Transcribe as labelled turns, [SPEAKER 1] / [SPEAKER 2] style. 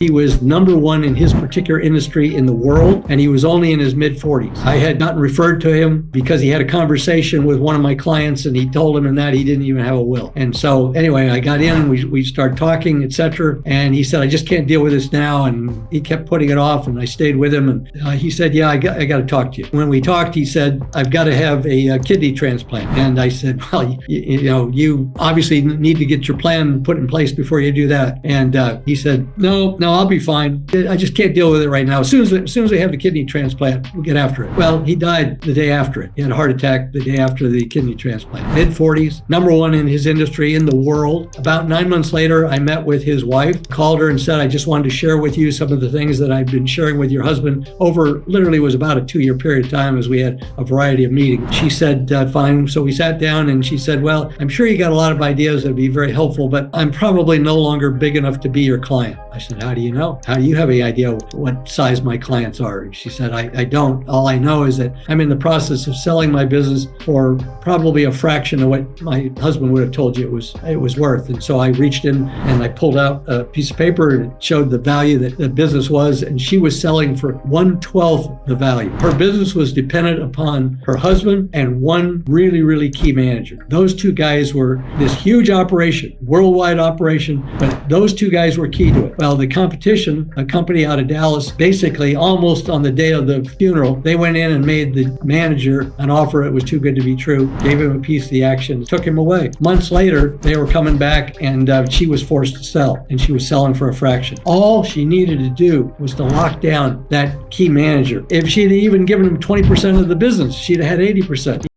[SPEAKER 1] He was number one in his particular industry in the world, and he was only in his mid-40s. I had gotten referred to him because he had a conversation with one of my clients, and he told him in that he didn't even have a will. And so anyway, I got in, we started talking, etc. And he said, I just can't deal with this now. And he kept putting it off, and I stayed with him. And he said, yeah, I got to talk to you. When we talked, he said, I've got to have a kidney transplant. And I said, well, you obviously need to get your plan put in place before you do that. And he said, no, I'll be fine. I just can't deal with it right now. As soon as I have the kidney transplant, we'll get after it. Well, he died the day after it. He had a heart attack the day after the kidney transplant. Mid-40s, number one in his industry in the world. About 9 months later, I met with his wife, called her and said, I just wanted to share with you some of the things that I've been sharing with your husband over literally was about a 2-year period of time as we had a variety of meetings. She said, fine. So we sat down and she said, well, I'm sure you got a lot of ideas that'd be very helpful, but I'm probably no longer big enough to be your client. I said, how do you know? How do you have any idea what size my clients are? And she said, I don't. All I know is that I'm in the process of selling my business for probably a fraction of what my husband would have told you it was worth. And so I reached in and I pulled out a piece of paper and it showed the value that the business was, and she was selling for 1/12 the value. Her business was dependent upon her husband and one really, really key manager. Those two guys were this huge operation, worldwide operation, but those two guys were key to it. Well, the competition, a company out of Dallas, basically almost on the day of the funeral, they went in and made the manager an offer that was too good to be true, gave him a piece of the action, took him away. Months later, they were coming back and she was forced to sell, and she was selling for a fraction. All she needed to do was to lock down that key manager. If she'd even given him 20% of the business, she'd have had 80%.